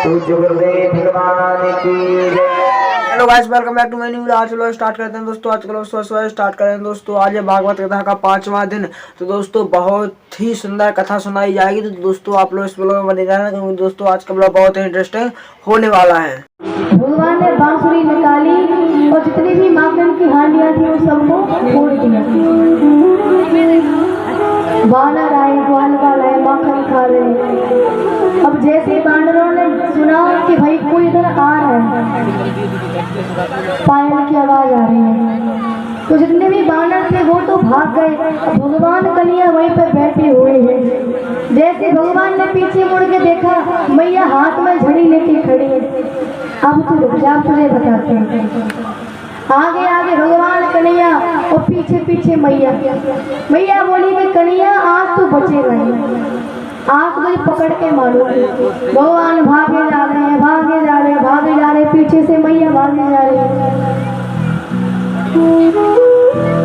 भगवान की जय। Hello guys, welcome back to my new video. आज चलो स्टार्ट करते हैं दोस्तों। आज चलो स्टार्ट करें दोस्तों। आज है भागवत कथा का 5वां दिन। तो दोस्तों बहुत ही सुंदर कथा सुनाई जाएगी। तो दोस्तों आप लोग इस ब्लॉग में बने रहना, क्योंकि दोस्तों आज का ब्लॉग बहुत ही इंटरेस्टिंग होने वाला है। भगवान ने बांसुरी निकाली और जितनी भी माखन की हांडियां थी उन सबको फोड़ दिया। बानर आए, ग्वाल आए, माखन खा रहे। अब जैसे बानरों ने सुना कि भाई कोई इधर आ रहा है, पायल की आवाज आ रही है, तो जितने भी बानर थे वो तो भाग गए। भगवान कन्हैया वहीं पर बैठे हुए हैं। जैसे भगवान ने पीछे मुड़ के देखा, मैया हाथ में झड़ी लेके खड़ी है। अब तो रुक जा, तुझे बताते हैं। आगे आगे भगवान कन्हैया और पीछे पीछे मैया। मैया बोली कि कन्हैया आज तो बचेगा नहीं, आँख मुझे पकड़ के मारो। भगवान भागे जा रहे हैं, भागे जा रहे हैं, भागे जा रहे हैं, पीछे से मैया भागे जा रही है।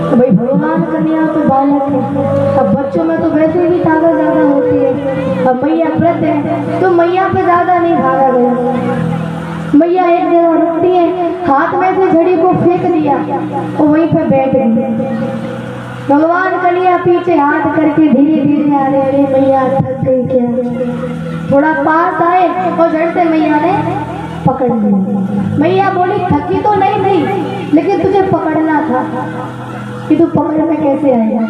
भाई भगवान कन्हैया तो बालक है, अब बच्चों में तो वैसे भी ताकत ज्यादा होती है। अब मैया व्रत है तो मैया पे ज्यादा नहीं भागा गया। मैया एक जगह रुकती है, हाथ में से झड़ी को फेंक दिया और वहीं पे बैठ गई। भगवान कन्हैया पीछे हाथ करके धीरे धीरे आ रहे। अरे मैया थक गई क्या? थोड़ा पास आए और झट से मैया ने पकड़ लिया। मैया बोली थकी तो नहीं थी, लेकिन तुझे पकड़ना था कि तू पकड़ में कैसे आएगा।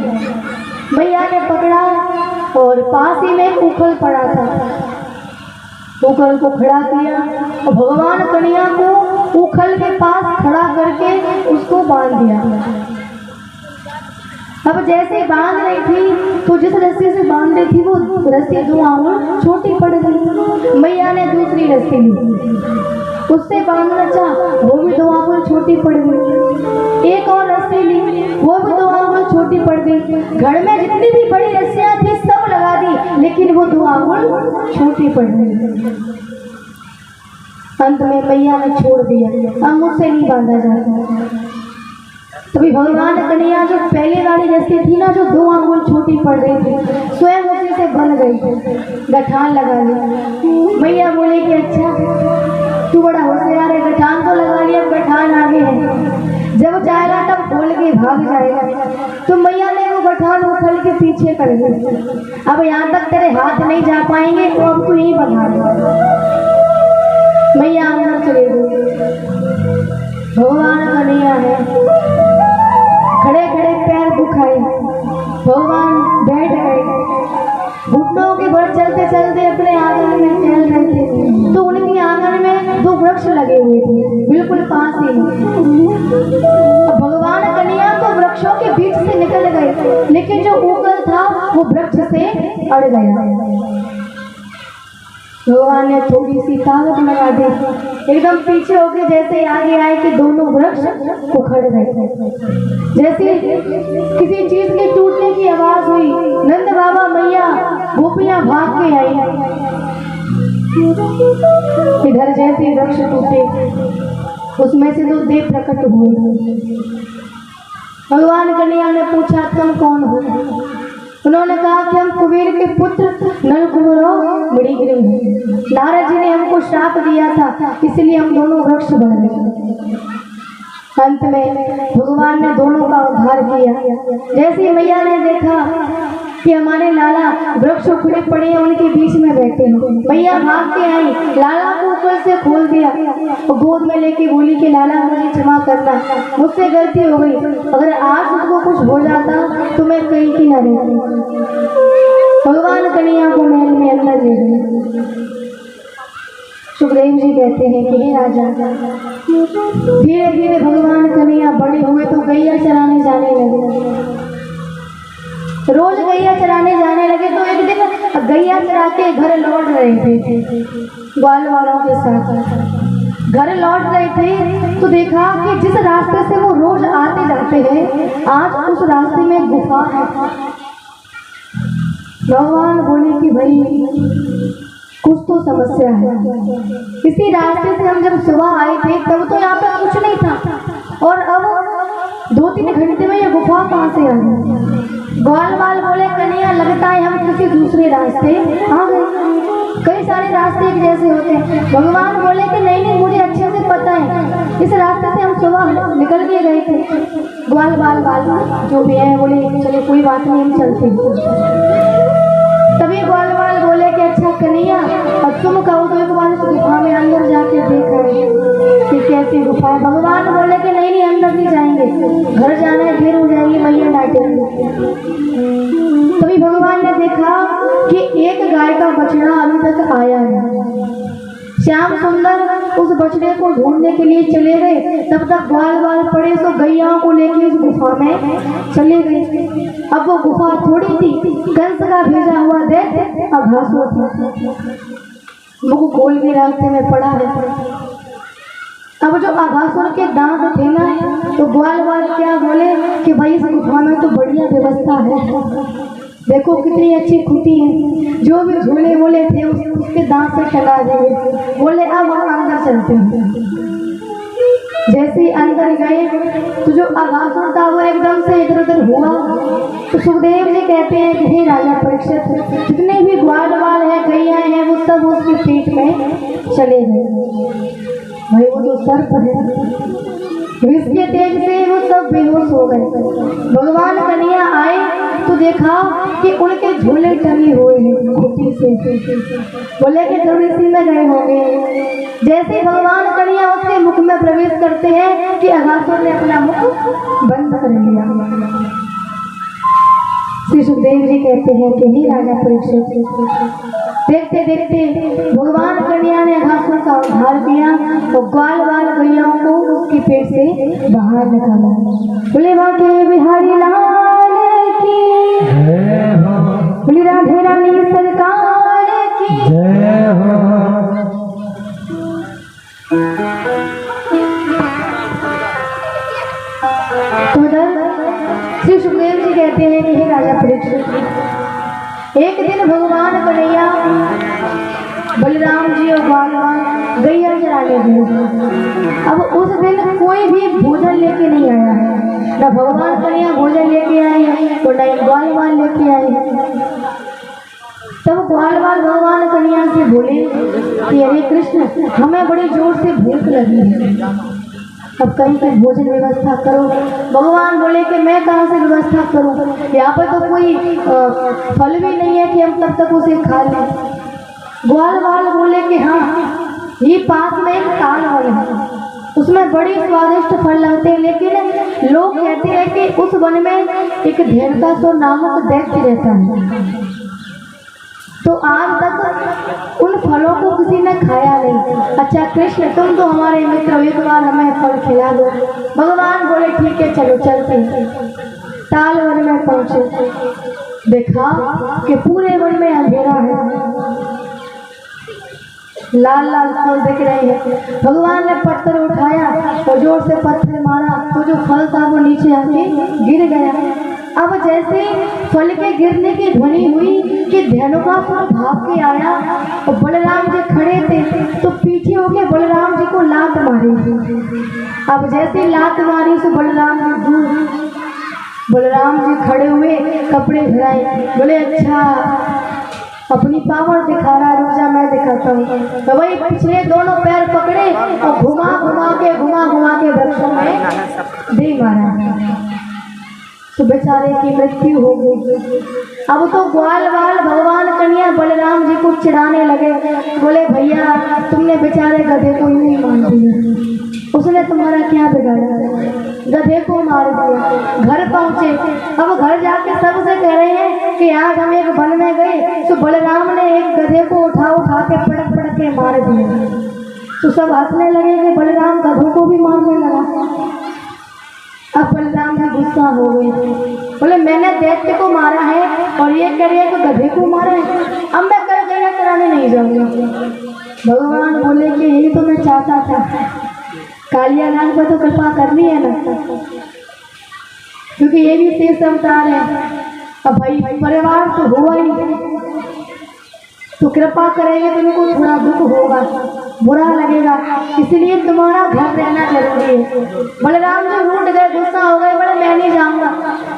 मैया ने पकड़ा और पास ही में उखल पड़ा था, उखल को खड़ा किया और भगवान कन्हैया को उखल के पास खड़ा करके उसको बांध दिया। अब जैसे बांध रही थी तो जिस रस्सी से बांध रही थी वो रस्सी 2 आंगुल छोटी पड़ गई। मैया ने दूसरी रस्सी ली, उससे बांधना चाहा, वो भी 2 आंगुल छोटी पड़ गई। एक और रस्सी ली, वो भी 2 आंगुल छोटी पड़ गई। घर में जितनी भी बड़ी रस्सियां थी सब लगा दी, लेकिन वो 2 आंगुल छोटी पड़ गई। अंत में मैया ने छोड़ दिया, अब मुझसे नहीं बांधा जाता। तभी भगवान कन्हैया जो पहले वाली रस्सी थी ना, जो 2 आंगुल छोटी पड़ रही थी, स्वयं उसी से बन गई, गठान लगा ली। मैया बोले कि अच्छा तू बड़ा होशियार है, गठान तो लगा लिया, गठान आगे है, जब जाएगा तब खोल के भाग जाएगा। तो मैया ने वो गठान उखल के पीछे कर दी। अब यहाँ तक तेरे हाथ नहीं जा पाएंगे तो अब तू यही बना दे। मैया अंदर चले गई। भगवान कन्हैया है, खड़े खड़े पैर दुखाए, भगवान बैठ गए, घुटनों के बल चलते चलते अपने आंगन में चल रहे थे। तो उनके आंगन में 2 वृक्ष लगे हुए थे, बिल्कुल पास ही। भगवान कन्हैया तो वृक्षों के बीच से निकल गए, लेकिन जो उगल था वो वृक्ष से अड़ गया। भगवान ने थोड़ी सी ताकत लगा दी, एकदम पीछे होके जैसे आगे आए कि दोनों वृक्ष उखड़ गए। जैसे किसी चीज के टूटने की आवाज हुई, नंद बाबा मैया गोपियां भाग के आई। इधर जैसे वृक्ष टूटे, उसमें से 2 देव प्रकट हुए। भगवान कन्हैया ने पूछा तुम कौन हो? उन्होंने कहा कि हम कुबेर के पुत्र नल कुबेर मणिग्रीव हैं। नारद जी ने हमको श्राप दिया था, इसलिए हम दोनों वृक्ष बन गए। अंत में भगवान ने दोनों का उद्धार किया। जैसे मैया ने देखा कि हमारे लाला वृक्ष उखड़े पड़े हैं, उनके बीच में बैठे हैं, मैया भाग के आई, लाला को ऊपर से खोल दिया और गोद में लेके बोली कि लाला मुझे क्षमा करना, मुझसे गलती हो गई, अगर आज उसको कुछ हो जाता तो मैं कहीं की न रहती। भगवान कन्हैया को महल में अंदर ले गए। सुखदेव जी कहते हैं कि हे राजा, धीरे धीरे भगवान कन्हैया बड़े हुए तो गैया चराने जाने लगे। रोज गैया चराने जाने लगे तो एक दिन गैया चरा के घर लौट रहे थे, ग्वाल वालों के साथ घर लौट रहे थे तो देखा कि जिस रास्ते से वो रोज आते जाते हैं, आज उस रास्ते में गुफा है। भगवान बोले कि भाई कुछ तो समस्या है। इसी रास्ते से हम जब सुबह आए थे तब तो यहाँ पे कुछ नहीं था, और अब 2-3 घंटे में ये गुफा गुफा कहाँ से आ गई? ग्वाल वाल बोले कन्हैया लगता है हम किसी दूसरे रास्ते आ गए। कई सारे रास्ते एक जैसे होते हैं। भगवान बोले कि नहीं नहीं मुझे अच्छे से पता है, इस रास्ते से हम सुबह निकल के गए थे। ग्वाल वाल जो भी है बोले चलो कोई बात नहीं हम चलते हैं। तभी ग्वाल वाल बोले कि अच्छा कन्हैया अब तुम कहो तो एक बार इस गुफा में अंदर जाके देखो कि कैसी गुफा है। भगवान बोले कि नहीं नहीं अंदर नहीं जाएंगे, घर जाना है देर हो जाएगी, मैया डांटेंगे। तभी भगवान ने देखा कि एक गाय का बछड़ा अभी तक आया है। श्याम सुंदर उस बछड़े को ढूंढने के लिए चले गए, तब तक ग्वाल वाल पड़े तो गैयाओं को लेके उस गुफा में चले गए। अब वो गुफा थोड़ी थी, कंस का भेजा हुआ देख अघासुर था, मुख खोल के रास्ते में पड़ा है। अब जो अघासुर के दांत थे ना, तो ग्वाल वाल क्या बोले कि भाई इस गुफा में तो बढ़िया व्यवस्था है, देखो कितनी अच्छी खुटी है, जो भी झूले वोले थे उसके दांत पे टंगा दिए। बोले अब हम अंदर चलते हैं। जैसे ही अंदर गए तो जो अघासुर था वो एकदम से इधर उधर हुआ। तो सुखदेव जी कहते हैं कि हे राजा परीक्षित, जितने भी ग्वाल वाल है गैया हैं वो सब उसके पेट में चले गए। भाई वो तो सर्प है, विष के तेज से वो सब बेहोश हो गए। भगवान कन्हैया आए तो देखा कि उनके झूले टंगे हुए हैं खुटी से। बोले कि जरूर इसी में गए होंगे। जैसे ही भगवान कन्हैया उसके मुख में प्रवेश करते हैं कि अघासुर ने अपना मुख बंद कर लिया। श्री सुखदेव जी कहते हैं कि हे राजा परीक्षित, देखते देखते भगवान कन्हैया ने अघासुर का उद्धार किया और ग्वाल वाल गैयाओं को उसके पेट से बाहर निकाला। बोले बाके बिहारी लाल की जय हो, बोले राधे रानी सरकार की जय हो। श्री सुखदेव जी कहते हैं कि हे राजा परीक्षित, एक दिन भगवान कन्हैया बलराम जी और ग्वाल वाल गैया चराने गए। अब उस दिन कोई भी भोजन लेके नहीं आया है, न भगवान कन्हैया भोजन लेके आए हैं तो न ग्वाल वाल लेके आए हैं। तब ग्वाल वाल भगवान कन्हैया से बोले कि अरे कृष्ण हमें बड़ी जोर से भूख लगी है, अब कहीं की भोजन व्यवस्था करो। भगवान बोले कि मैं कहाँ से व्यवस्था करूँ, यहाँ पर तो कोई फल भी नहीं है कि हम तब तक उसे खा लें। ग्वाल वाल बोले कि हाँ ये पास में एक ताल वन है, उसमें बड़ी स्वादिष्ट फल लगते हैं, लेकिन लोग कहते हैं कि उस वन में एक धेनुकासुर नामक दैत्य रहता है। तो आज तक उन फलों को किसी ने खाया नहीं। अच्छा कृष्ण तुम तो हमारे मित्र हो, एक बार हमें फल खिला दो। भगवान बोले ठीक है चलो चलते। ताल वन में पहुंचे, देखा कि पूरे वन में अंधेरा है, लाल लाल फल दिख रहे हैं। भगवान ने पत्थर उठाया और जोर से पत्थर मारा तो जो फल था वो नीचे आके गिर गया। अब जैसे फल के गिरने की ध्वनि हुई कि धेनुकासुर भाग के आया और बलराम जी खड़े थे तो पीछे होके बलराम जी को लात मारी। अब जैसे लात मारी तो बलराम जी दूर, बलराम जी खड़े हुए कपड़े धराए, बोले अच्छा अपनी पावर दिखा रहा, रुक जा मैं दिखाता हूँ। तो वही पिछले दोनों पैर पकड़े और घुमा घुमा के वृक्षों में दे मारा तो बेचारे की मृत्यु हो गई। अब तो ग्वाल वाल भगवान कन्हैया बलराम जी को चिढ़ाने लगे, बोले भैया तुमने बेचारे गधे को नहीं मार दिया, उसने तुम्हारा क्या बिगाड़ा, गधे को मार दिया। घर पहुँचे, अब घर जाके सबसे कह रहे हैं कि आज हम एक वन में गए तो बलराम ने एक गधे को उठा के पटक के मार दिया। तो सब हंसने लगे कि बलराम गधों को भी मारने लगा। अब बलराम जी गुस्सा हो गए, बोले मैंने दैत्य को मारा है और ये कह रही है कि गधे को मारा है, अब मैं कर गया कराने नहीं जाऊंगा। भगवान बोले कि यही तो मैं चाहता था, कालिया लाल को तो कृपा करनी है ना, क्योंकि ये भी शेष अवतार है। अब भाई परिवार तो हुआ ही, तो कृपा करेंगे तो उनको थोड़ा दुख होगा। बुरा लगेगा, इसलिए तुम्हारा घर रहना जरूरी है। बलराम जी रूठ गए, गुस्सा हो गए, बोले मैं नहीं जाऊंगा,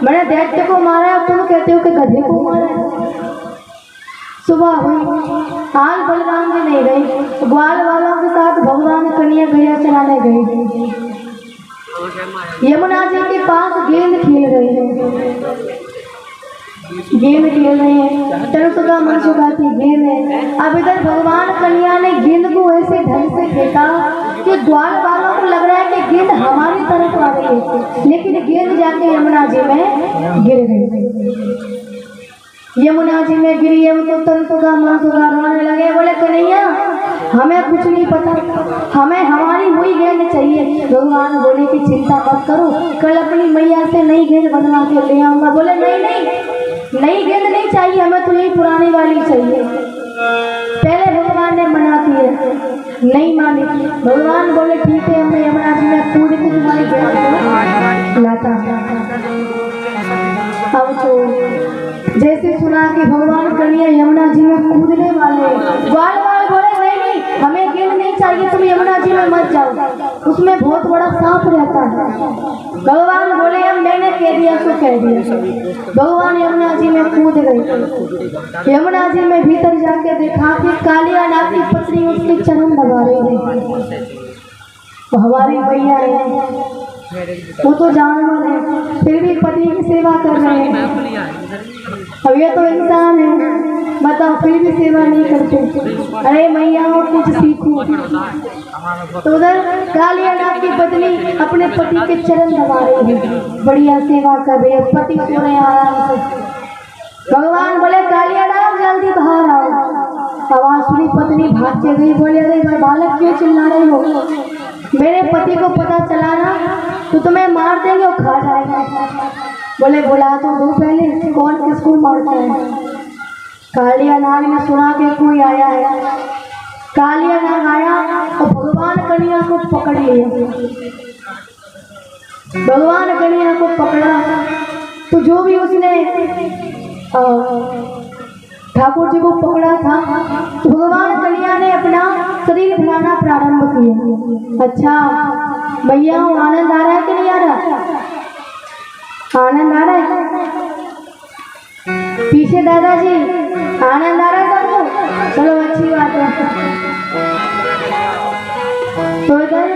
मैंने दैत्य को मारा है, तुम कहते हो कि गधे को मारा है। सुबह हुई, आज बलराम जी नहीं गए, ग्वाल वालों के साथ भगवान कन्या गैया चलाने गए। यमुना जी के पास गेंद खेल रहे हैं, गेंद खेल रहे हैं, तरुसुगा मनसुगा की गेंद है। अब इधर भगवान कन्या ने गेंद को ऐसे ढंग से फेंका कि ग्वाल वालों को लग रहा है कि गेंद हमारी तरफ आ रही है, लेकिन गेंद जाके यमुना जी में गिर गई। यमुना जी में गिरी है तो तरुसुगा मनसुगा रोने लगे, बोले कन्हैया हमें कुछ नहीं पता, हमें हमारी हुई गेंद चाहिए। भगवान बोले कि चिंता मत करो, कल अपनी मैया से नई गेंद बनवा के ले आऊंगा। बोले नहीं, नई गेंद नहीं चाहिए हमें, तो यही पुरानी वाली चाहिए। पहले भगवान ने मना किया, नहीं मानी। भगवान बोले ठीक है, हमें यमुना जी में कूद के तुम्हारी गेंद को लाता। अब तो जैसे सुना कि भगवान कन्या यमुना जी में कूदने वाले, ग्वाल वाल बोले नहीं, हमें गेंद नहीं चाहिए, तुम यमुना जी में मत जाओ, उसमें बहुत बड़ा सांप रहता है। भगवान बोले अब मैंने कह दिया तो कह दिया। भगवान यमुना जी में कूद गए। यमुना जी में भीतर जाके देखा कि कालिया नाग की पत्नी उसके चरण दबा रही है। तो हमारी मैया है, वो तो जानवर है, फिर भी पति की सेवा कर रहे हैं। अब ये तो इंसान है, बताओ फिर भी सेवा नहीं करते। अरे मैया कुछ सीखो। तो उधर कालिया नाग की पत्नी अपने पति के चरण दबा रही है, बढ़िया सेवा कर रही है, पति सो रहे आराम से। भगवान बोले कालिया नाग जल्दी बाहर आओ। आवाज सुनी, पत्नी भाग के गई, बोले अरे बालक क्यों चिल्ला रही हो, मेरे पति को पता चला ना तो तुम्हें मार देंगे और खा जाएंगे। बोले बुला तो दो पहले, कौन किसको मारता है। कालिया नाग ने सुना कि कोई आया है। कालिया नाग आया और भगवान कन्या को पकड़ लिया। भगवान कन्या को पकड़ा तो जो भी उसने ठाकुर जी को पकड़ा था, तो भगवान कन्या ने अपना शरीर बनाना प्रारंभ किया। अच्छा भैया आनंद आ रहा है कि नहीं आ रहा, आनंद आ रहा है पीछे दादाजी, आनंद आ रहा है सबको, चलो अच्छी बात है। तो इधर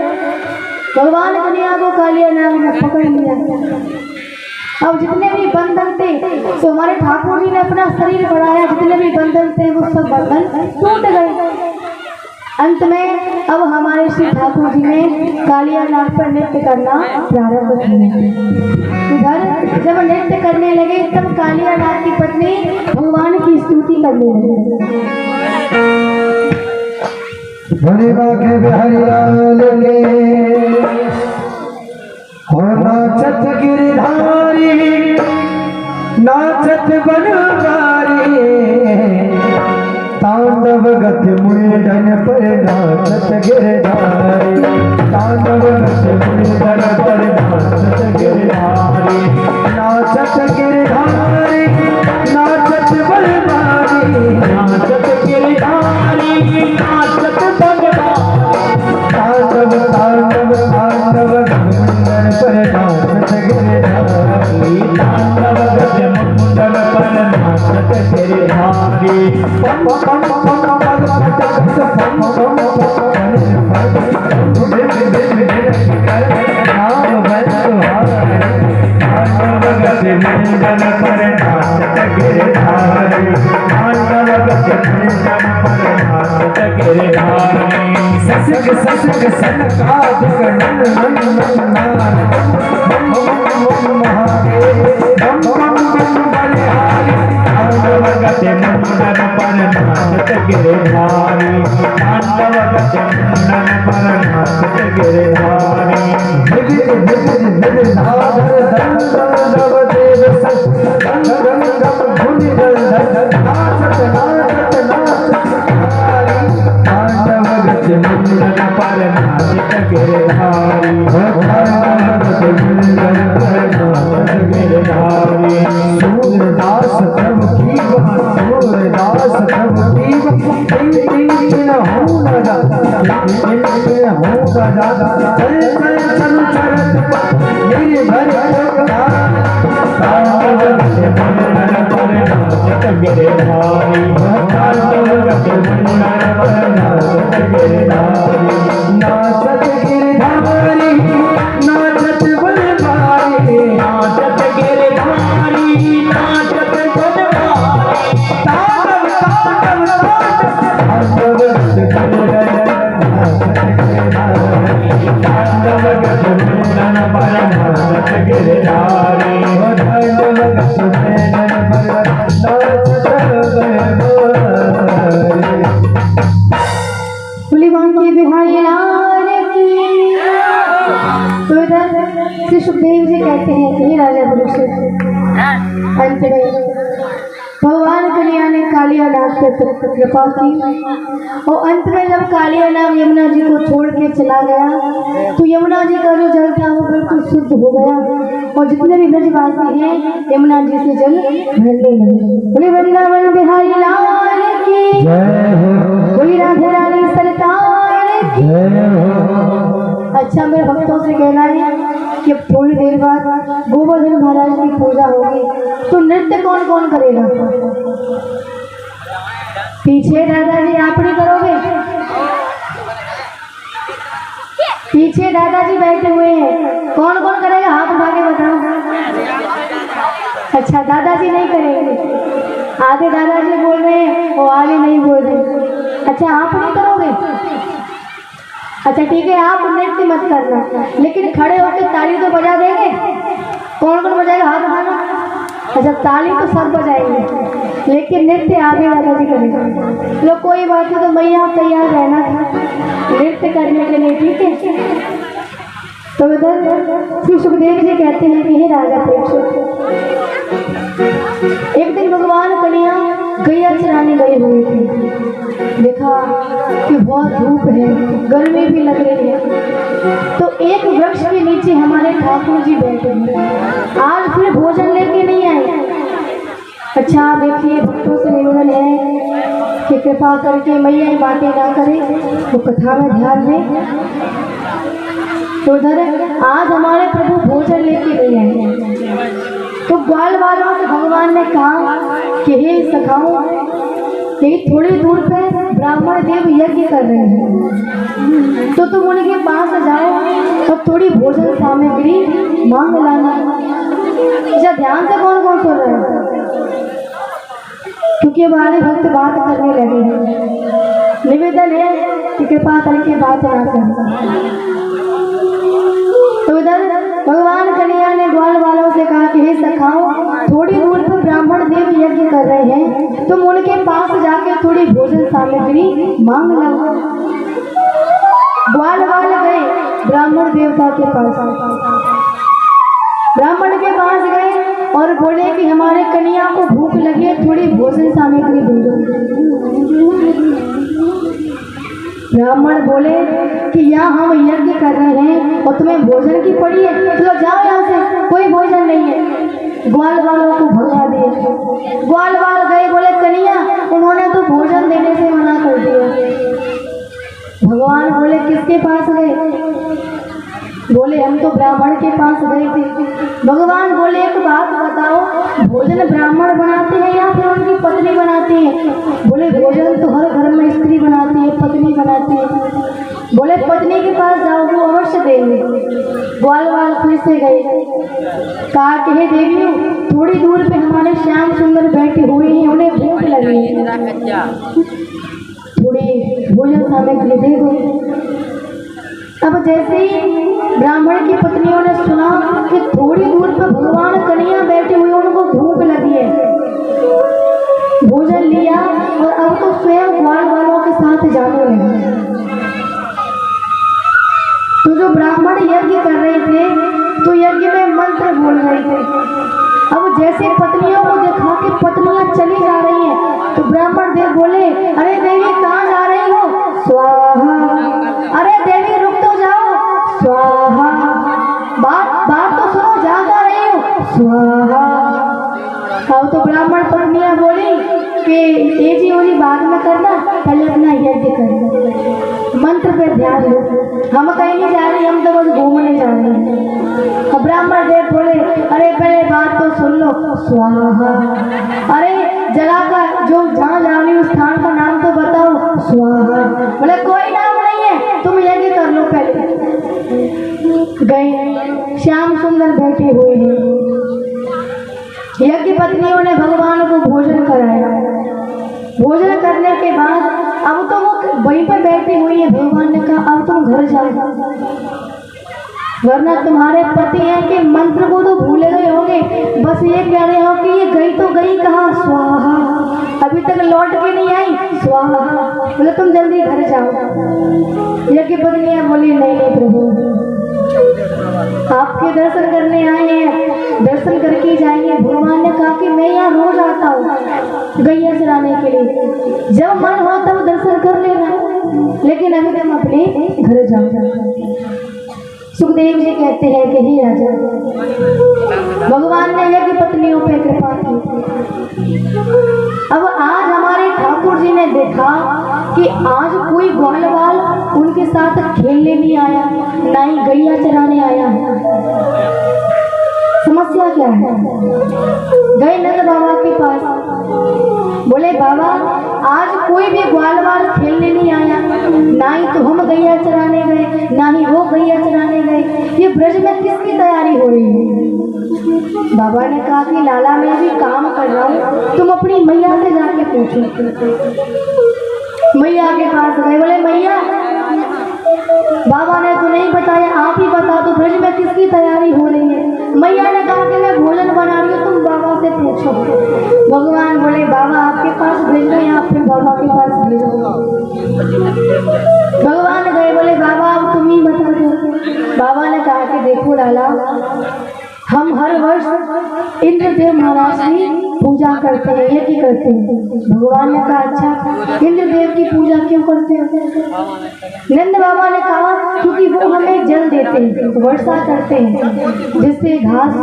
भगवान कन्या को कालिया नाग ने पकड़ लिया। अब जितने भी बंधन थे तो हमारे ठाकुर जी ने अपना शरीर बढ़ाया, जितने भी बंधन थे वो सब बंधन टूट गए। अंत में अब हमारे श्री ठाकुर जी ने कालिया नाग पर नृत्य करना प्रारंभ किया। इधर जब नृत्य करने लगे तब कालिया नाग की पत्नी भगवान की स्तुति करने लगी। नाचत गिरधारी नाचत बनवारी, तांडव गति मुंडन पर नाचत गिरधारी, तांडव गति मुंडन पर नाचत गिरधारी, नाचत गिरधारी नाचत बनवारी, नाचत गिरधारी नाचत बनवारी, तांडव तांडव तांडव मुंडन पर नाचत गिरधारी, तांडव गति मुंडन पर नाचत गिरधारी। पम पम पम पम पम मुंडन पर नाचत गिरधारी, तांडव गति मुंडन पर नाचत गिरधारी। ससग ससग सनका गगन मन मन नार, बम बम बम महादेव, बम बम बम बलिहारी, तांडव गति मुंडन पर नाचत गिरधारी, तांडव गति मुंडन पर नाचत गिरधारी। गिरधार दंडव देव संग गंगम धुनि नाचत नाचत नाचत, तांडव गति मुंडन पर नाचत गिरधारी, तांडव गति मुंडन पर नाचत गिरधारी। सूरदास प्रभु की सूरदास प्रभु की तीन तीन दिन हो लगा, हूँ सदा चल चल चल चरत मेरे घर तांडव के बंधन पर नाचत गिरधारी तांडव के बंधन पर नाचत गिरधारी नाचत गिरधारी नाचत बलवारी नाचत गिरधारी नाचत बलवारी तांडव तांडव तांडव के बंधन पर नाचत गिरधारी तांडव के बंधन पर नाचत गिरधारी। भोलेबान के बिहारी लाल की। तो इधर श्री सुखदेव जी कहते हैं कि हे राजा परीक्षित, अंत में भगवान कन्हैया ने कालिया नाग पर कृपा की और अंत में जब कालिया नाग यमुना जी को छोड़ के चला गया तो यमुना जी का जो जल था वो बिल्कुल शुद्ध हो गया और जितने भी ब्रजवासी हैं यमुना जी से जल भरने लगे। बोले वृंदावन बिहारी लाल की, बोली राधे रानी सरकार की। अच्छा, मेरे भक्तों से कहना है कि अब थोड़ी देर बाद गोवर्धन महाराज की पूजा होगी तो नृत्य कौन कौन करेगा? पीछे दादाजी आप नहीं करोगे? पीछे दादाजी बैठे हुए हैं, कौन कौन करेगा? हाथ उठा के बताओ। अच्छा, दादाजी नहीं करेंगे, आधे दादाजी बोल रहे हैं और आगे नहीं बोल रहे। अच्छा, आप नहीं करोगे? अच्छा ठीक है, आप नृत्य मत करना, लेकिन खड़े होकर ताली तो बजा देंगे। कौन कौन बजाएगा? हाथ उठाना। अच्छा, ताली तो सब बजाएंगे लेकिन नृत्य आगे दादाजी करेंगे। लोग कोई बात नहीं, तो मैया आप तैयार रहना नृत्य करने के लिए, ठीक है? तो इधर श्री सुखदेव जी कहते हैं कि हे राजा परीक्षित, एक दिन भगवान कन्हैया गैया चराने गए हुए थे। देखा कि बहुत धूप है, गर्मी भी लग रही है, तो एक वृक्ष के नीचे हमारे ठाकुर जी बैठे हैं। आज फिर भोजन लेके नहीं आए। अच्छा देखिए, भक्तों से निवेदन है कि कृपा करके मैया ये बातें ना करें, तो कथा में ध्यान दें। तो उधर आज हमारे प्रभु भोजन लेके नहीं आए, तो ग्वाल वालों से भगवान ने कहा कि हे सखाओ, यही थोड़ी दूर पे ब्राह्मण देव यज्ञ कर रहे हैं, तो तुम उनके पास जाओ और थोड़ी भोजन सामग्री मांग लाना। अच्छा, ध्यान से कौन कौन सुन रहे हैं? क्योंकि हमारे भक्त बात करने लगे हैं। निवेदन है कि कृपा करके बात ना करें। तो इधर भगवान कन्हैया ने ग्वाल वालों से कहा कि हे सखाओ, थोड़ी दूर पर ब्राह्मण देव यज्ञ कर रहे हैं, तुम उनके पास जाके थोड़ी भोजन सामग्री मांग लो। ग्वाल वाल गए ब्राह्मण देवता के पास, ब्राह्मण के पास गए और बोले कि हमारे कन्हैया को भूख लगी है, थोड़ी भोजन सामग्री दे दो। ब्राह्मण बोले कि यहाँ हम यज्ञ कर रहे हैं और तुम्हें भोजन की पड़ी है, चलो जाओ यहाँ से, कोई भोजन नहीं है। ग्वाल वालों को भगा दिए। ग्वाल वाल गए, बोले कन्हैया उन्होंने तो भोजन देने से मना कर दिया। भगवान बोले किसके पास गए? बोले हम तो ब्राह्मण के पास गए थे। भगवान बोले एक बात बताओ, भोजन ब्राह्मण बनाते हैं या फिर उनकी पत्नी बनाती है? बोले भोजन तो हर घर में स्त्री बनाती है, पत्नी बनाती है। बोले पत्नी के पास जाओ, वो अवश्य देंगे। ग्वाल वाल फिर से गए, कहा कि हे देवियों, थोड़ी दूर पे हमारे श्याम सुंदर बैठे हुए हैं, उन्हें भूख लगी है, थोड़ी भोजन सामग्री दे दो। अब जैसे ही ब्राह्मण की पत्नियों ने सुना कि थोड़ी दूर पर भगवान कन्हैया बैठे हुए, उनको भूख लगी है, भोजन लिया और अब तो स्वयं ग्वाल वालों के साथ जाने लगे। तो जो ब्राह्मण यज्ञ कर रहे थे तो यज्ञ में मंत्र बोल रहे थे। अब जैसे पत्नियों को देखा कि पत्नियां चली जा रही हैं, तो ब्राह्मण देव बोले, अरे देवी कहाँ जा रही हो? स्वाहा। अरे देवी रुक तो जाओ, स्वाहा। बात तो सुनो, जा रही हो, स्वाहा। अब तो ब्राह्मण पत्नियां बोली कि ए जी ओजी बाद में करना, पहले अपना यज्ञ करना। मंत्र पे ध्यान दो। हम कहीं नहीं जा रहे, हम तो बस घूमने जा रहे हैं। अब ब्राह्मण देव बोले अरे पहले बात तो सुन लो। स्वाहा। अरे जगह का जो जहाँ जा रही उस स्थान का नाम तो बताओ। स्वाहा। बोले कोई नाम नहीं है, तुम यज्ञ कर लो पहले। गए, श्याम सुंदर बैठे हुए हैं। यज्ञ पत्नियों ने भगवान को भोजन कराया। भोजन करने के बाद अब तो वो वहीं पर बैठी हुई है। भगवान ने कहा अब तुम घर जाओ, वरना तुम्हारे पति हैं कि मंत्र को तो भूल गए होंगे, बस ये कह रहे हो कि ये गई तो गई कहाँ। स्वाहा। अभी तक लौट के नहीं आई। स्वाहा। बोले तुम जल्दी घर जाओ। यज्ञ पत्नियां बोली नहीं नहीं प्रभु, आपके दर्शन करने आए हैं, दर्शन करके जाएंगे। भगवान ने कहा कि मैं यहाँ रोज आता हूँ गैया चराने के लिए, जब मन हो तब दर्शन कर लेना, लेकिन अभी तुम अपने घर जाओ। सुखदेव जी कहते हैं कि हे राजा, भगवान ने यज्ञ पत्नियों पे कृपा की। अब आज हमारे ठाकुर जी ने देखा कि आज कोई ग्वालवाल उनके साथ खेलने नहीं आया, ना ही गैया चराने आया है। समस्या क्या है? गए नंद बाबा के पास, बोले बाबा आज कोई भी ग्वालवाल खेलने नहीं आया, ना ही तो हम गैया चराने गए, ना ही वो गैया चराने गए। ये ब्रज में किसकी तैयारी हो रही है? बाबा ने कहा कि लाला मैं भी काम कर रहा हूँ, तुम अपनी मैया से जाके पूछो। मैया के पास गए, बोले मैया बाबा ने तो नहीं बताया, आप ही बता दो ब्रज में किसकी तैयारी हो रही है। मैया ने कहा कि मैं भोजन बना रही हूँ, तुम बाबा से पूछो। भगवान बोले बाबा आपके पास भेज दो या फिर बाबा के पास भेजो। भगवान गए, बोले बाबा अब तुम ही बता दो। बाबा ने कहा कि देखो लाला, हम हर वर्ष इंद्रदेव महाराज की पूजा करते हैं, यज्ञ करते हैं। भगवान ने कहा अच्छा इंद्रदेव की पूजा क्यों करते हैं? नंद बाबा ने कहा क्योंकि वो हमें जल देते हैं, वर्षा करते हैं, जिससे घास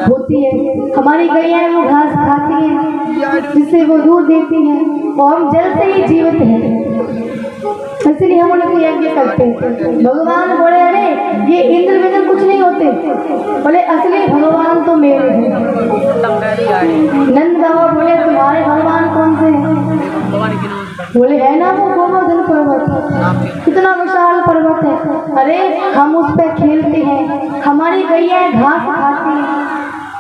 होती है, हमारी गैया वो घास खाती है, जिससे वो दूध देती है, और हम जल से ही जीवित हैं, इसलिए हम उनके यज्ञ करते हैं। भगवान बोले अरे ये इंद्र विंद्र कुछ नहीं होते, बोले असली भगवान तो मेरे हैं। नंद बाबा बोले तुम्हारे भगवान कौन से हैं? बोले है ना वो गोवर्धन पर्वत, कितना विशाल पर्वत है, अरे हम उस पर खेलते हैं, हमारी गैया घास खाती है,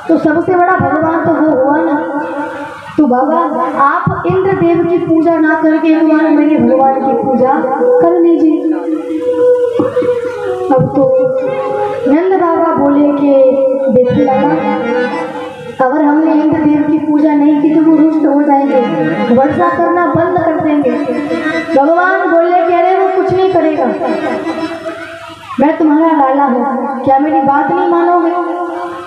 तो सबसे बड़ा भगवान तो वो हुआ ना। तो बाबा आप इंद्रदेव की पूजा ना करके एक बार मेरे भगवान की पूजा कर लीजिए। अब तो नंद बाबा बोले कि देखिए लाला, अगर हमने इंद्रदेव की पूजा नहीं की तो वो रुष्ट हो जाएंगे, वर्षा करना बंद कर देंगे। भगवान बोले कि अरे वो कुछ नहीं करेगा, मैं तुम्हारा लाला हूँ, क्या मेरी बात नहीं मानोगे?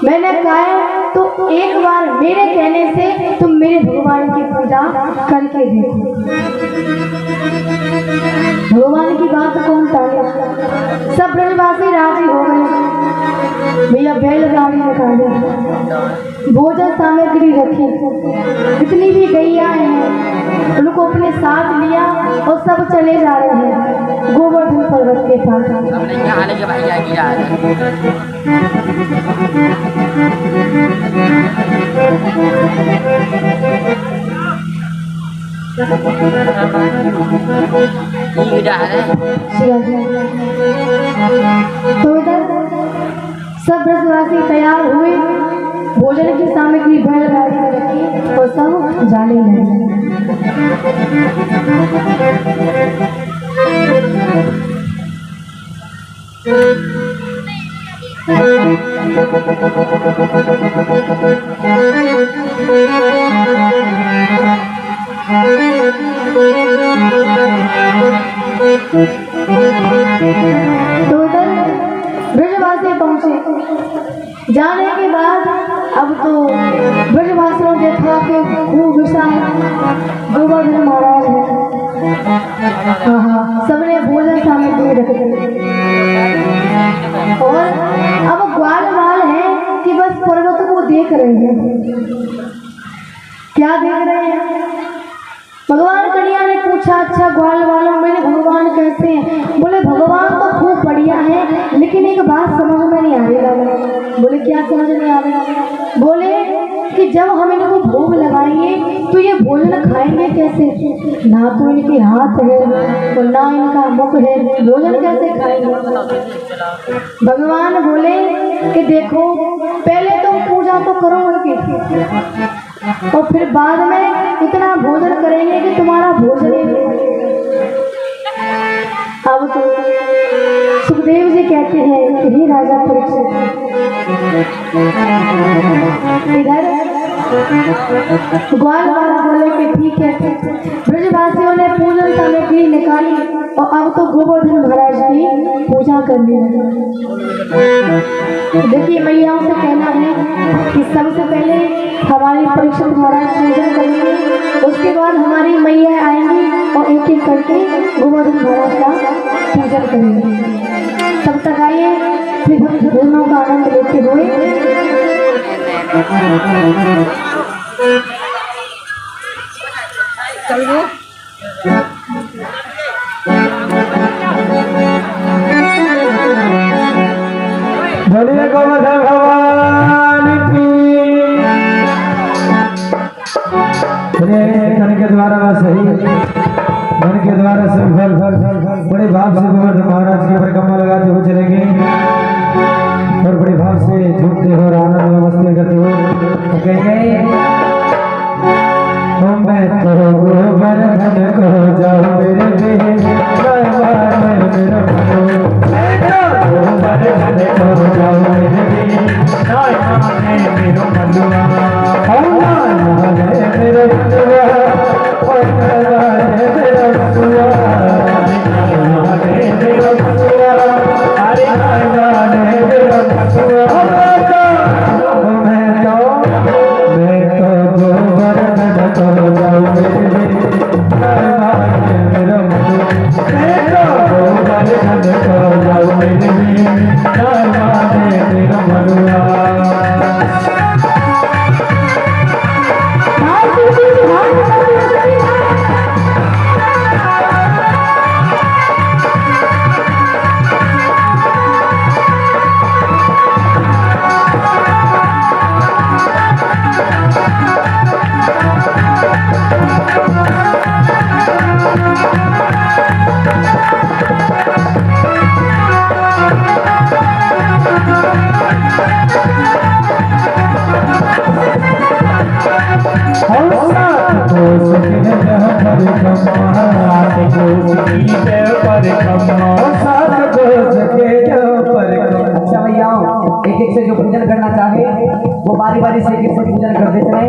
मैंने कहा तो एक बार मेरे कहने से तुम मेरे भगवान की पूजा करके देखो। भगवान की बात कौन टाले? सब ब्रजवासी राजी हो गए। भैया बैलगाड़ी निकाले, भोजन सामग्री रखी, जितनी भी गैया हैं उनको अपने साथ लिया और सब चले जा रहे हैं गोवर्धन पर्वत के पास। तो इधर सब ब्रजवासी तैयार हुए, भोजन की सामग्री बैलगाड़ी में रखी और सब जाने लगे। तो इधर ब्रजवासी पहुंचे। जाने के बाद अब तो ब्रजवासियों ने देखा कि खूब विशाल गोवर्धन महाराज है। सबने भोजन सामग्री रख दी और अब ग्वालवाल है कि बस पर्वत को देख रहे हैं। क्या देख रहे हैं? भगवान कन्हैया ने पूछा अच्छा ग्वाल वालों मेरे भगवान कैसे हैं? समझ में नहीं आ रही। बोले क्या समझ नहीं आ रही? बोले कि जब हम इनको भोग लगाएंगे तो ये भोजन खाएंगे कैसे? ना तो इनके हाथ है और ना इनका मुख है, भोजन कैसे खाएंगे? भगवान बोले कि देखो पहले तुम पूजा तो करो उनकी, और फिर बाद में इतना भोजन करेंगे कि तुम्हारा भोजन ही नहीं। अब तो सुखदेव जी कहते हैं कि हे राजा परीक्षित, इधर ग्वाल वाला बोले कि ठीक है। ब्रजवासियों ने पूजन सामग्री निकाली और अब तो गोवर्धन महाराज की पूजा करने लगे। देखिए मैयाओं से कहना है कि सबसे पहले हमारी परीक्षित महाराज पूजन करेंगे, उसके बाद हमारी मैया आएंगी और एक एक करके गोवर्धन महाराज का पूजन करेंगे। तब तक आइए फिर हम भोजनों का आनंद लेते हुए चलिए। बोलिए गोवर्धन भगवान की। मन के द्वारा सही, मन के द्वारा सब फल बड़े भाव से गोवर्धन महाराज की परिक्रमा लगाते हुए चलेंगे और बड़े भाव से झूमते हो, आनंद में मस्ती करते हुए कहेंगे मैं तो गोवर्धन को जाऊं मेरे अच्छा भैयाओं, एक एक से जो पूजन करना चाहे वो बारी बारी से एक एक से पूजन करते चले।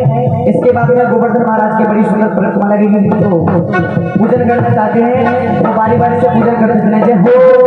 इसके बाद में गोवर्धन महाराज की बड़ी सुंदर प्रतिमा लगेगी, तो पूजन करना चाहते हैं वो बारी बारी से पूजन करते चले। जय और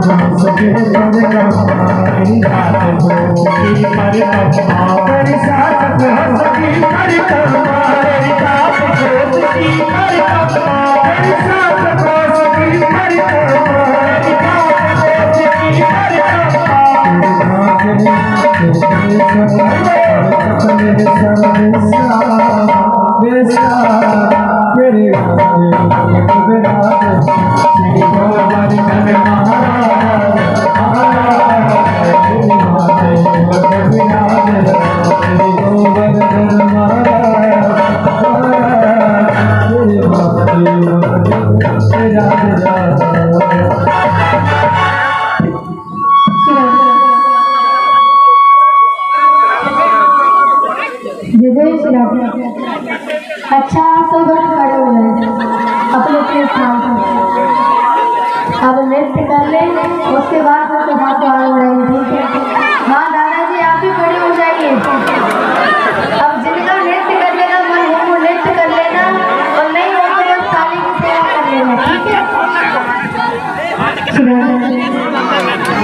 सके तेरे मेरी साथ हो सकी मेरी मेरी साथ हो सकी मेरी मेरी साथ हो सकी मेरी साथ हो सकी मेरी जय श्री राम। अच्छा सब खड़े हो गए अपने अपने स्थान पर। अब नृत्य कर ले, उसके बाद तो हाथ आड़ रहेंगे। ठीक है हाँ दादाजी आप भी खड़े हो जाइए। अब जिनका नृत्य करने का मन हो वो नृत्य कर लेना और नहीं हो तो बस थाली की सेवा कर लेना। ठीक है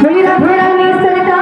मेरा घोड़ा नहीं सरकार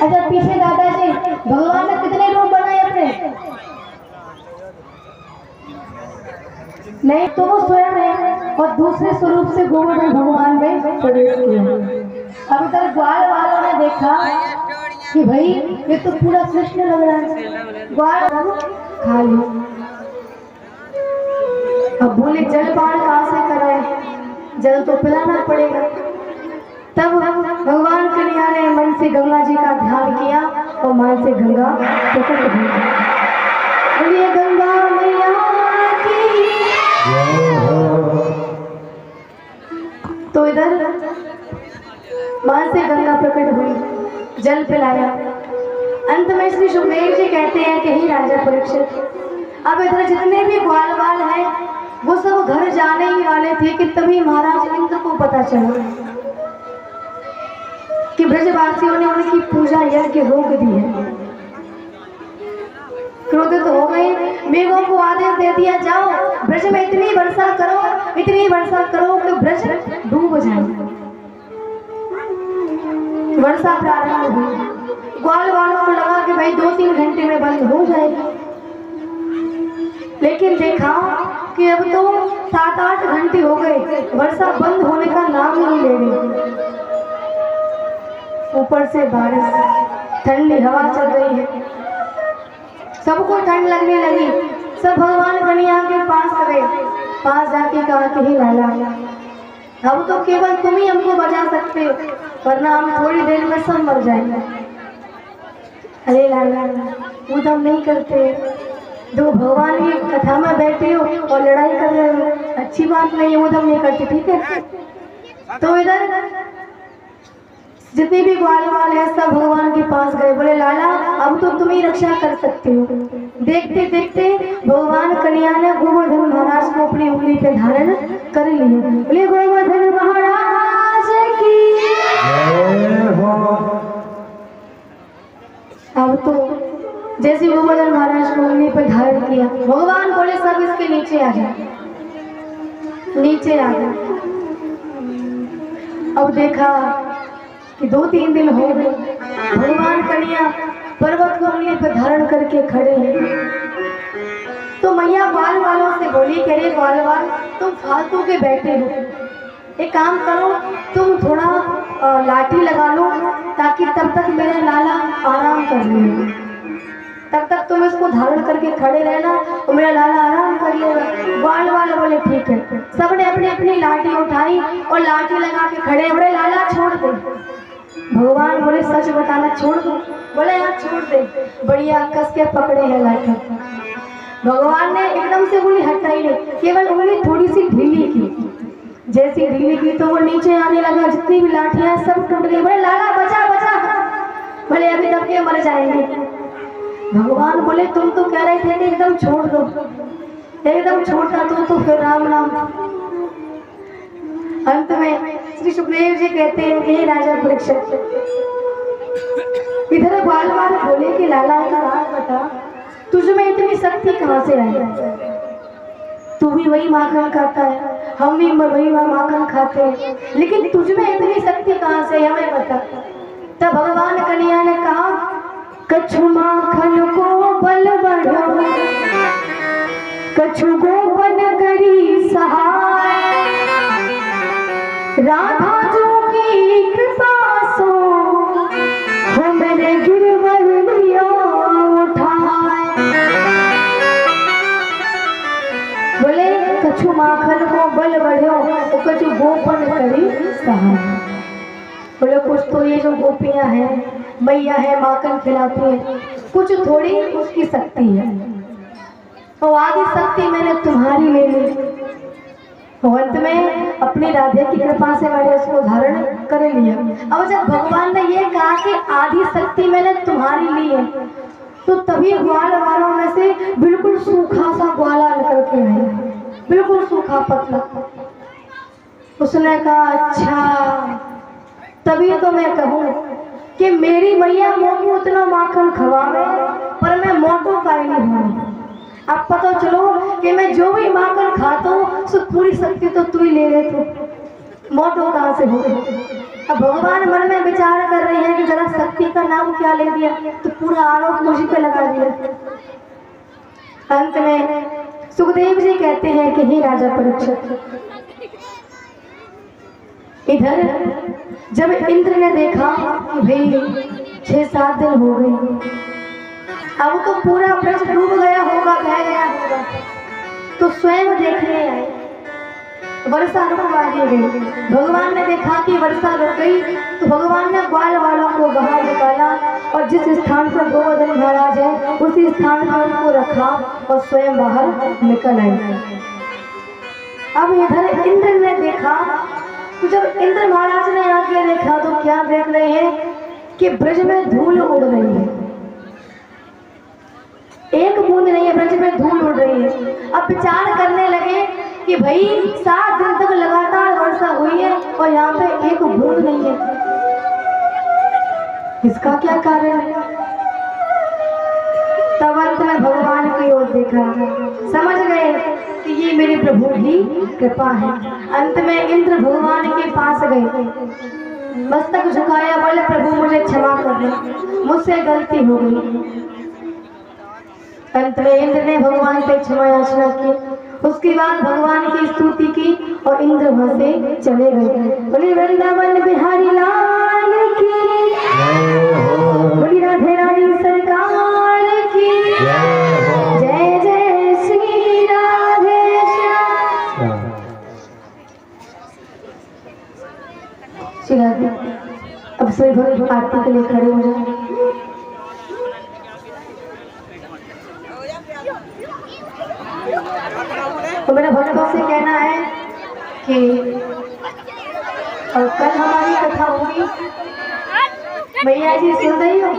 अच्छा पीछे दादाजी भगवान ने कितने रूप बनाए अपने? नहीं तो वो स्वयं है और दूसरे स्वरूप से गोवर्धन भगवान में प्रवेश किया। अब इधर ग्वाल वालों ने देखा कि भाई ये तो पूरा कृष्ण लग रहा है, ग्वाल खा लो। अब बोले जलपान कहाँ से कराए, जल तो पिलाना पड़ेगा। तब भगवान कन्हैया ने मन से गंगा जी का ध्यान किया और मन से गंगा प्रकट हुई। बोलिए गंगा मैया की। तो इधर मन से गंगा प्रकट हुई, जल पिलाया। अंत में श्री सुखदेव जी कहते हैं कि हे राजा परीक्षित, अब इधर जितने भी ग्वाल वाल हैं वो सब घर जाने ही वाले थे कि तभी महाराज इंद्र को पता चला कि ब्रजवासियों ने उनकी पूजा यज्ञ रोक दी है। क्रोधित हो गए, मेघों को आदेश दे दिया, जाओ ब्रज में इतनी वर्षा करो कि ब्रज डूब जाए। वर्षा प्रारंभ हुई। ग्वाल वालों को लगा कि भाई 2-3 घंटे में बंद हो जाएगा, लेकिन देखा कि अब तो 7-8 घंटे हो गए, वर्षा बंद होने का नाम ही नहीं ले रही। ऊपर से बारिश, ठंडी हवा चल रही है, सबको ठंड लगने लगी। सब भगवान कन्हैया के पास जाके कहा कि हे लाला, हम तो केवल तुम ही हमको बचा सकते हो, वरना हम थोड़ी देर में सब मर जाएंगे। अरे लाला उधम नहीं करते, जो भगवान की कथा में बैठे हो और लड़ाई कर रहे हो, अच्छी बात नहीं है, उधम नहीं करते, ठीक है। तो इधर जितने भी ग्वाल वाल है सब भगवान के पास गए, बोले लाला अब तो तुम ही रक्षा कर सकते हो। देखते देखते भगवान कन्हैया ने गोवर्धन महाराज को अपनी उंगली पे धारण कर लिया। बोले गोवर्धन महाराज की। अब तो जैसे गोवर्धन महाराज को उंगली पे धारण किया, भगवान बोले सब इसके नीचे आ जाए, नीचे आ गए। अब देखा कि 2-3 दिन हो गए, भगवान कन्हैया पर्वत को उंगली पर धारण करके खड़े हैं। तो मैया ग्वाल वालों से बोली कि अरे ग्वाल वाल तुम फालतू के बैठे हो, एक काम करो तुम थोड़ा लाठी लगा लो, ताकि तब तक मेरे लाला आराम कर ले, तब तक तुम इसको धारण करके खड़े रहना तो मेरा लाला आराम कर लेगा। ग्वाल वाले बोले ठीक है। सबने अपनी अपनी लाठी उठाई और लाठी लगा के खड़े, बोले लाला छोड़ दे। भगवान बोले सच बताना छोड़ दो? बोले हाँ छोड़ दे। बढ़िया कस के पकड़े हैं लाठी। भगवान ने एकदम से उंगली हटाई नहीं, केवल उंगली थोड़ी सी ढीली की। जैसी ढीली की तो वो नीचे आने लगा, जितनी भी लाठियां सब टूट गई। बोले लाला बचा बचा। बोले अभी दब के मर जाएंगे। भगवान बोले तुम तो कह रहे थे कि एकदम छोड़ दो, एकदम छोड़ता तो फिर राम नाम। अंत में श्री सुखदेव जी कहते हैं कि राजा परीक्षित, इधर ग्वाल वाल बोले कि लाला का बात बता, तुझ में इतनी शक्ति कहाँ से आई? तू भी वही माखन खाता है, हम भी वही माखन खाते हैं, लेकिन तुझ में इतनी शक्ति कहाँ से, हमें बता। तब भगवान कन्हैया ने कहा कछु माखन को बल बढ़ो, कछु गोपन करी सहाय, राधा जो की कृपा सो हो मेरे गिरवर लिया उठाए। बोले कछु माखन को बल बढ़ो, कछु गोपन करी सहाय। बोले कुछ तो ये जो गोपियां हैं, मैया है, माखन खिलाती है, कुछ थोड़ी उसकी शक्ति है, तो आधी शक्ति मैंने तुम्हारी ले ली। अंत में अपनी राधे की कृपा से मैंने उसको धारण कर लिया। अब जब भगवान ने ये कहा कि आधी शक्ति मैंने तुम्हारी ली है, तो तभी ग्वाल वालों में से बिल्कुल सूखा सा ग्वाला निकल के आया, बिल्कुल सूखा पतला। उसने कहा अच्छा, तभी तो मैं कहूँ कि मेरी मैया मोटू उतना माखन खवावे पर मैं मोटो का ही नहीं हूँ। अब पता चलो कि मैं जो भी माखन खाता हूँ सो पूरी शक्ति तो तू ही ले रहे थे, मोटो कहाँ से हो। अब भगवान मन में विचार कर रहे हैं कि जरा शक्ति का नाम क्या ले दिया तो पूरा आरोप मुझे पे लगा दिया। अंत में सुखदेव जी कहते हैं कि हे राजा परीक्षित, इधर जब इंद्र ने देखा कि भाई 6-7 दिन हो गए, अब तो पूरा ब्रज डूब गया होगा, बह गया होगा, तो स्वयं देखने आए। वर्षा रुक गई। भगवान ने देखा कि वर्षा रुक गई तो भगवान ने ग्वाल वालों को बाहर निकाला और जिस स्थान पर गोवर्धन महाराज है उसी स्थान पर उनको रखा और स्वयं बाहर निकल आए। अब इधर इंद्र ने देखा तो जब इंद्र महाराज ने आगे देखा तो क्या देख रहे हैं कि ब्रज में धूल उड़ रही है, एक बूंद नहीं है, ब्रज में धूल उड़ रही है। अब विचार करने लगे कि भाई 7 दिन तक लगातार वर्षा हुई है और यहाँ पे एक बूंद नहीं है, इसका क्या कारण है। तब अंत में भगवान की ओर देखा, समझ गए कि ये मेरे प्रभु की कृपा है। अंत में इंद्र भगवान के पास गए, मस्तक झुकाया, बोले प्रभु मुझे क्षमा कर दो, मुझसे गलती हो गई। अंत में इंद्र ने भगवान से क्षमा याचना की। उसके बाद भगवान की स्तुति की और इंद्र वहां से चले गए। बोले वृंदावन बिहारी लाल की, बोली राधे रानी सरकार की, जय जय श्री राधे श्याम। श्री राधे। अब सभी भक्त आरती के लिए खड़े हो जाए। तो मेरा भक्तों से कहना है कि और कल हमारी कथा होगी, भैया जी सुन रही हो,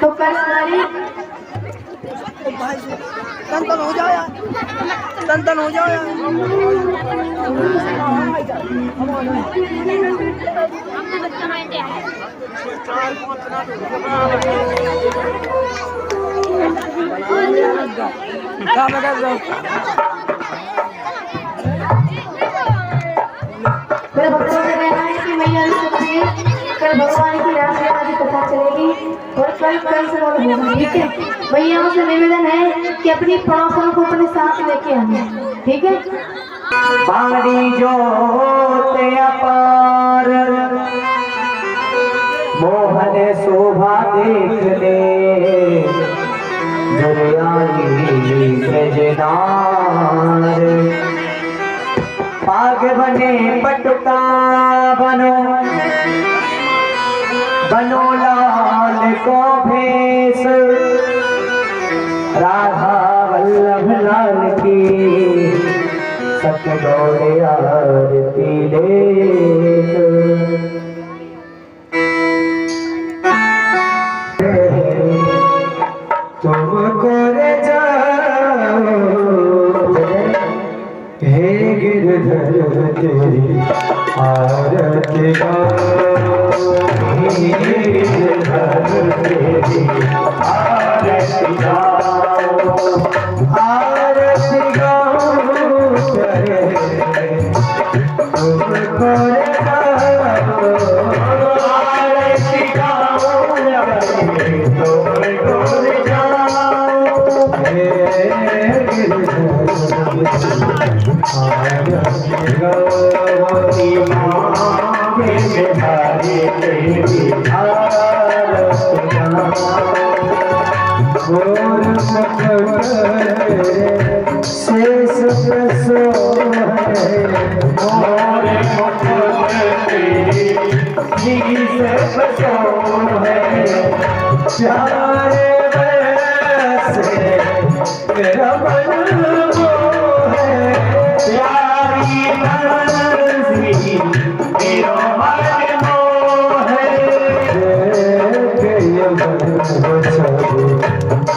तो कल हमारी टन हो जाओ यार, टन हो जाओ यार। मेरे भक्तों से कहना है कि मैया कल भगवान की रासलीला की कथा चलेगी और कल से होगा, ठीक है। भैया से निवेदन है कि अपनी पड़ोसन को अपने साथ लेके आना, ठीक है। बाड़ी जोत अपार मोहन शोभा देख ले, दुर्यानी सजनार पाग बने पटुका बनो, बनो लाल को भेष, राधा वल्लभ लाल की सत गौड़े आरती ले। तुमको रे जाओ हे गिरधर तेरी आरती गाओ, हे गिरधर तेरी आरती गाओ, आरती गाओ करे तुमको रे जाओ, आरती गाओ करे तुमको रे जाओ, हे गौरी माँ बिहारी तेरी आरती गोर शेष प्रसो है, मोर तेरी प्रसो है, प्यारे बरसे मेरा मन है, प्यारी बरसी मेरा मन है,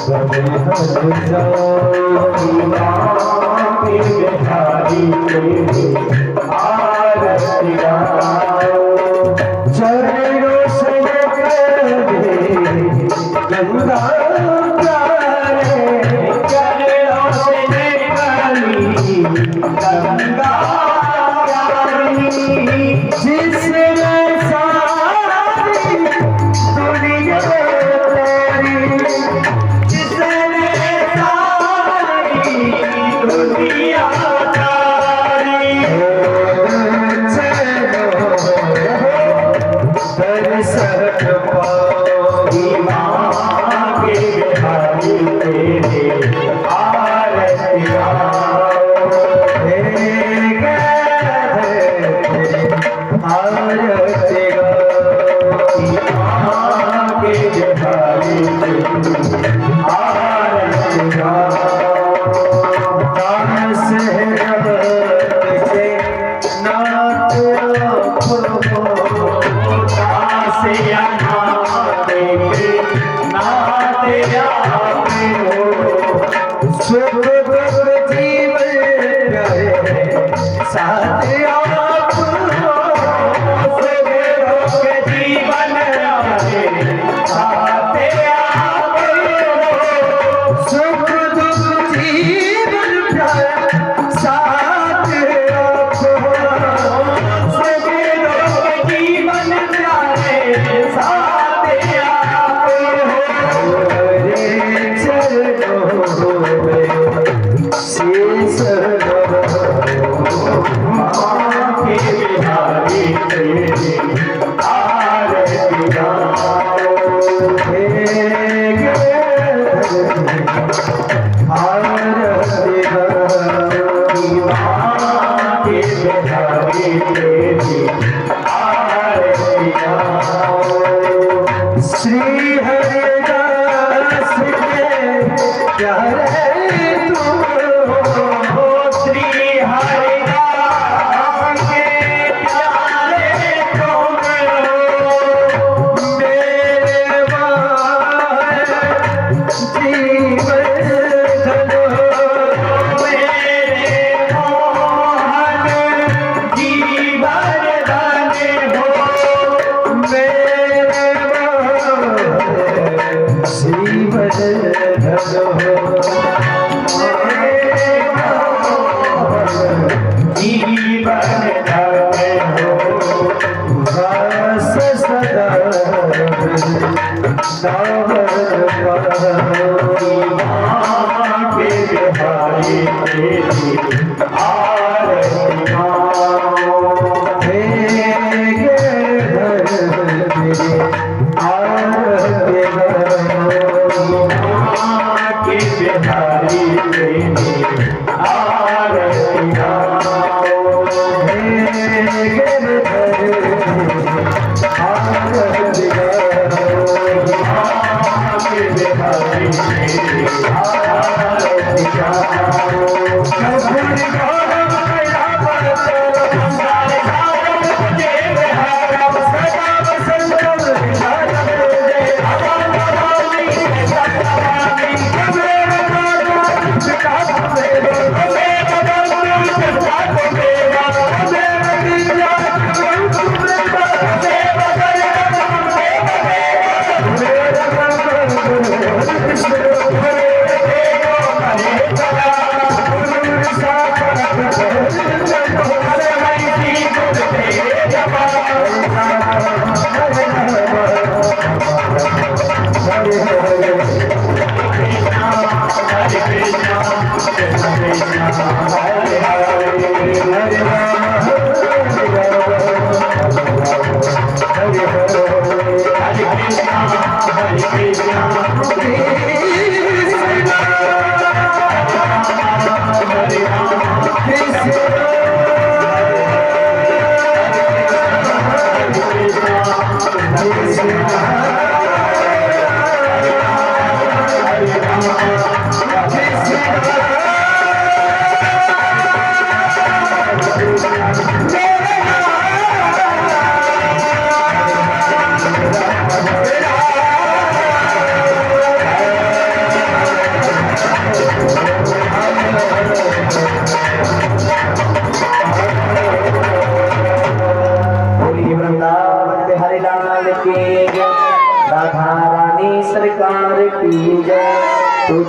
सभी हर जाओ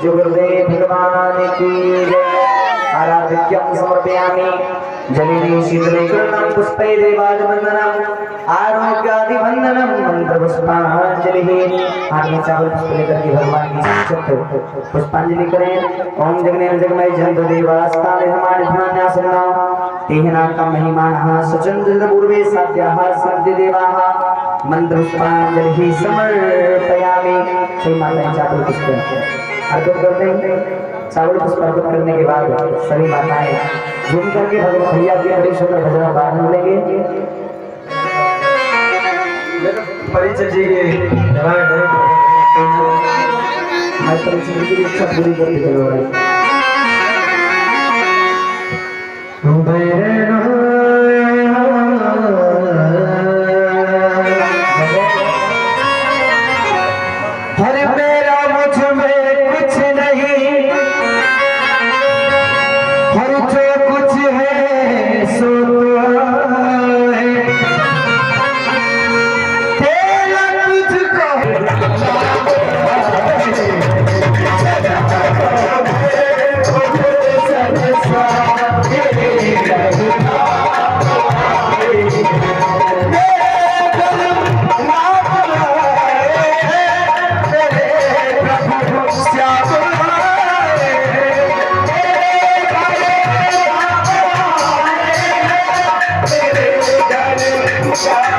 गुरुदेव भगवान की जय। आराध्यम समर्पयामि जलिनी शीतले कृतं पुष्पै देवादिवंदनम् आरोग्यादिवंदनम् मंत्र पुष्पांजलि। हाथ में चावल पुष्प लेकर के भगवान की सचत पुष्पांजलि करें। ओम जगने जगमय जंत देवास्ताने हमारे ध्यानासना तेहना का महिमानः सचंद्र पूर्वे साध्याः सद्य देवाः मंत्र पुष्पांजलि समर्पयामि। सही माताएं चावल पुष्प अर्पित करते हैं। चावल पुष्प अर्पित करने के बाद सभी माताएं झूम करके भगवान भैया के बड़े सुंदर भजन गान मिलेंगे। परिचय जी के मैं परिचय की इच्छा पूरी करके चलो रहे। तुम सदा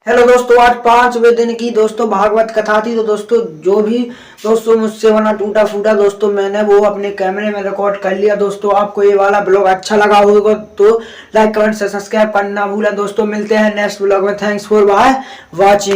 हेलो दोस्तों, आज 5वें दिन की दोस्तों भागवत कथा थी। तो दोस्तों जो भी दोस्तों मुझसे बना टूटा फूटा दोस्तों मैंने वो अपने कैमरे में रिकॉर्ड कर लिया। दोस्तों आपको ये वाला ब्लॉग अच्छा लगा होगा तो लाइक कमेंट से सब्सक्राइब करना भूला। दोस्तों मिलते हैं नेक्स्ट ब्लॉग में। Thanks for watching.